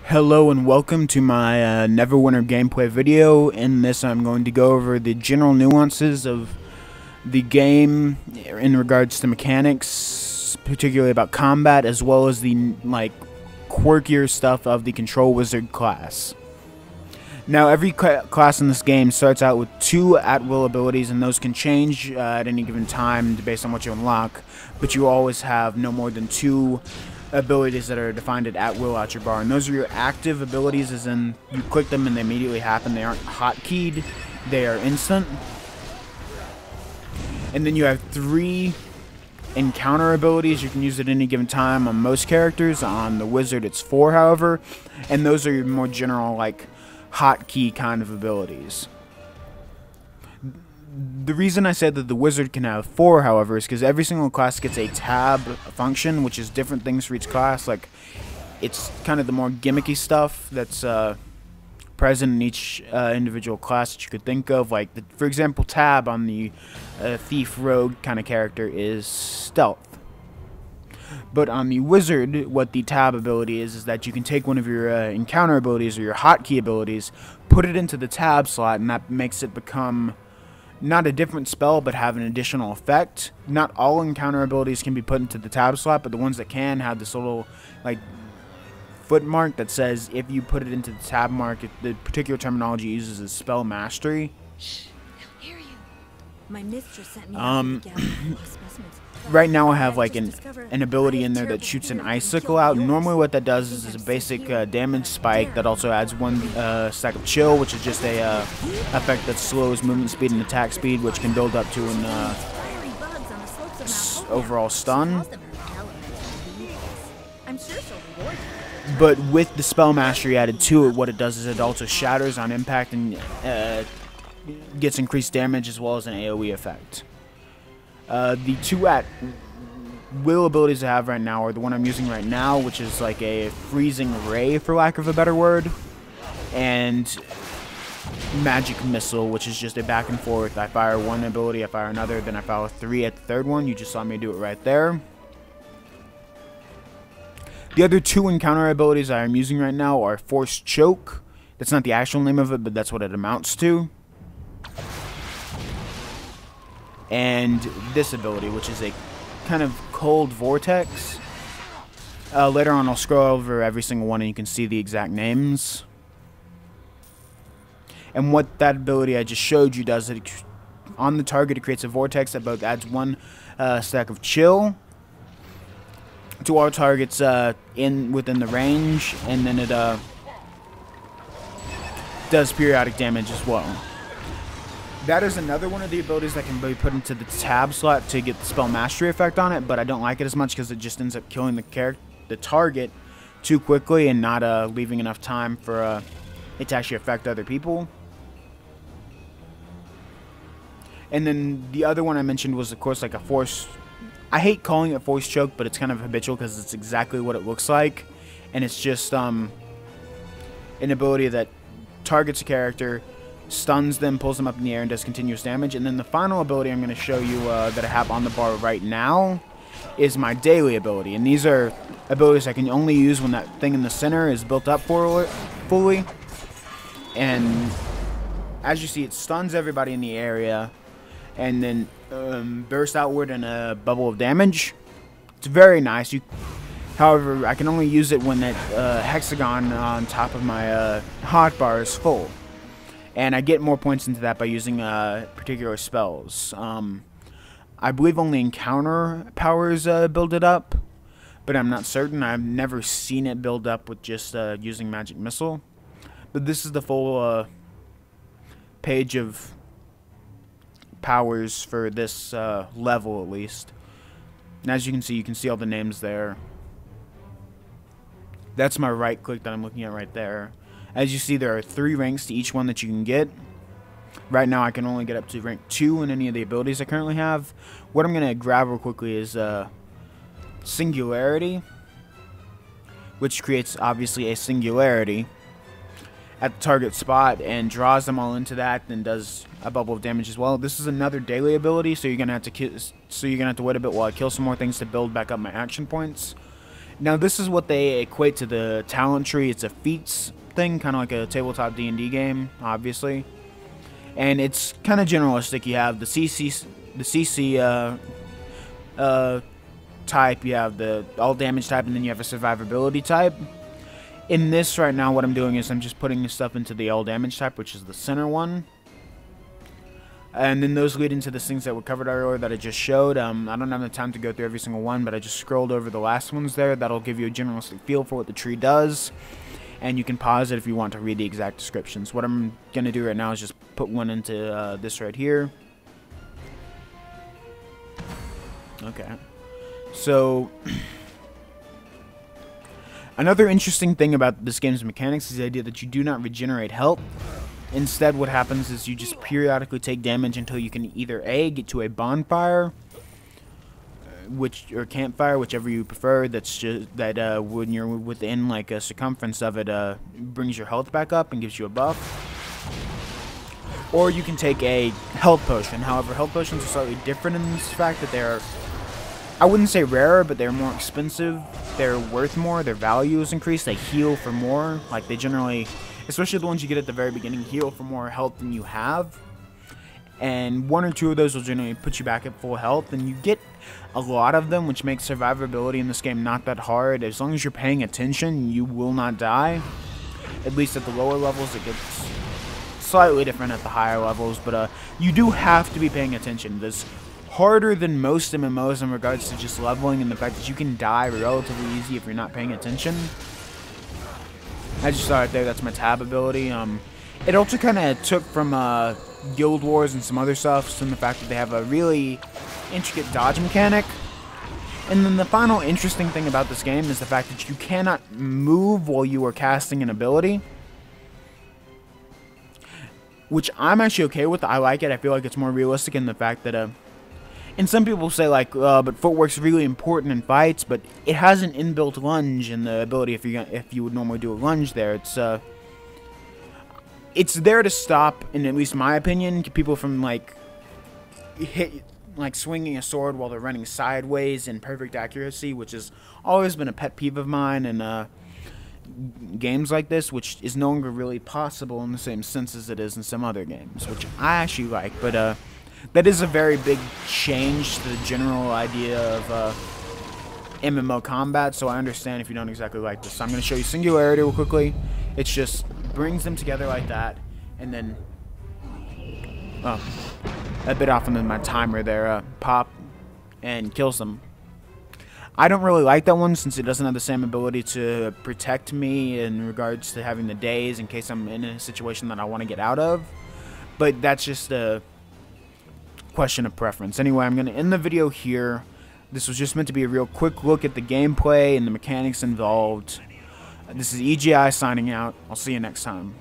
Hello and welcome to my Neverwinter gameplay video. In this I'm going to go over the general nuances of the game in regards to mechanics, particularly about combat, as well as the quirkier stuff of the Control Wizard class. Now every class in this game starts out with 2 at-will abilities, and those can change at any given time based on what you unlock, but you always have no more than 2 abilities that are defined at will out your bar, and those are your active abilities, as in you click them and they immediately happen. They aren't hotkeyed, they are instant. And then you have 3 encounter abilities. You can use at any given time on most characters. On the wizard it's 4, however, and those are your more general hotkey kind of abilities. The reason I said that the wizard can have 4, however, is because every single class gets a tab function, which is different things for each class. It's kind of the more gimmicky stuff that's present in each individual class that you could think of. For example, tab on the thief rogue kind of character is stealth. But on the wizard, what the tab ability is that you can take one of your encounter abilities or your hotkey abilities, put it into the tab slot, and that makes it become not a different spell, but have an additional effect. Not all encounter abilities can be put into the tab slot, but the ones that can have this little foot mark that says if you put it into the tab mark, the particular terminology uses is spell mastery. Shh, they'll hear you. My mistress sent me out to gather specimens. Right now I have an ability in there that shoots an icicle out. Normally what that does is a basic damage spike that also adds 1 stack of chill, which is just a effect that slows movement speed and attack speed, which can build up to an overall stun. But with the spell mastery added to it, what it does is it also shatters on impact and gets increased damage as well as an AoE effect. The 2 at-will abilities I have right now are the one I'm using right now, which is like a freezing ray, for lack of a better word, and magic missile, which is just a back and forth. I fire 1 ability, I fire another, then I fire 3 at the 3rd one. You just saw me do it right there. The other 2 encounter abilities I am using right now are Force Choke. That's not the actual name of it, but that's what it amounts to. And this ability, which is a kind of cold vortex. Later on I'll scroll over every single one and you can see the exact names. And what that ability I just showed you does, on the target it creates a vortex that both adds 1 stack of chill to all targets within the range, and then it does periodic damage as well. That is another one of the abilities that can be put into the tab slot to get the spell mastery effect on it, but I don't like it as much because it just ends up killing the target too quickly and not leaving enough time for it to actually affect other people. And then the other one I mentioned was, of course, a force. I hate calling it Force Choke, but it's kind of habitual because it's exactly what it looks like, and it's just an ability that targets a character, stuns them, pulls them up in the air, and does continuous damage. And then the final ability I'm going to show you that I have on the bar right now is my daily ability. And these are abilities I can only use when that thing in the center is built up fully. And as you see, it stuns everybody in the area and then bursts outward in a bubble of damage. It's very nice. However, I can only use it when that hexagon on top of my hotbar is full. And I get more points into that by using particular spells. I believe only encounter powers build it up, but I'm not certain. I've never seen it build up with just using magic missile. But this is the full page of powers for this level, at least. And as you can see all the names there. That's my right click that I'm looking at right there. As you see, there are 3 ranks to each one that you can get. Right now I can only get up to rank 2 in any of the abilities I currently have. What I'm going to grab real quickly is Singularity, which creates obviously a singularity at the target spot and draws them all into that, then does a bubble of damage as well. This is another daily ability, so you're gonna have to wait a bit while I kill some more things to build back up my action points. Now this is what they equate to the talent tree. It's a feats thing, kind of like a tabletop D&D game, obviously. And it's kind of generalistic. You have the CC type, you have the all damage type, and then you have a survivability type. In this right now, what I'm doing is I'm just putting this stuff into the all damage type, which is the center one. And then those lead into the things that were covered earlier that I just showed. I don't have the time to go through every single one, but I just scrolled over the last ones there. That'll give you a generalistic feel for what the tree does. And you can pause it if you want to read the exact descriptions. What I'm going to do right now is just put one into this right here. Okay. So, another interesting thing about this game's mechanics is the idea that you do not regenerate health. Instead, what happens is you just periodically take damage until you can either A, get to a bonfire, or campfire, whichever you prefer. That's just that when you're within like a circumference of it, brings your health back up and gives you a buff. Or you can take a health potion. However, health potions are slightly different in this fact that they're, I wouldn't say rarer, but they're more expensive. They're worth more. Their value is increased. They heal for more. Like they generally, especially the ones you get at the very beginning, heal for more health than you have. And one or two of those will generally put you back at full health. And you get a lot of them, which makes survivability in this game not that hard. As long as you're paying attention, you will not die. At least at the lower levels, it gets slightly different at the higher levels. But you do have to be paying attention. This harder than most MMOs in regards to just leveling and the fact that you can die relatively easy if you're not paying attention. I just saw it there, that's my tab ability. It also kind of took from Guild Wars and some other stuff, from the fact that they have a really intricate dodge mechanic. And then the final interesting thing about this game is the fact that you cannot move while you are casting an ability. Which I'm actually okay with. I like it. I feel like it's more realistic in the fact that and some people say like, but footwork's really important in fights, but it has an inbuilt lunge in the ability if you would normally do a lunge there. It's there to stop, in at least my opinion, people from like swinging a sword while they're running sideways in perfect accuracy, which has always been a pet peeve of mine in games like this, which is no longer really possible in the same sense as it is in some other games, which I actually like, but that is a very big change to the general idea of MMO combat, so I understand if you don't exactly like this. So I'm going to show you Singularity real quickly. It just brings them together like that, and then, oh, a bit off on my timer there, pop, and kills them. I don't really like that one since it doesn't have the same ability to protect me in regards to having the daze in case I'm in a situation that I want to get out of, but that's just a question of preference. Anyway, I'm going to end the video here. This was just meant to be a real quick look at the gameplay and the mechanics involved. This is EGI signing out. I'll see you next time.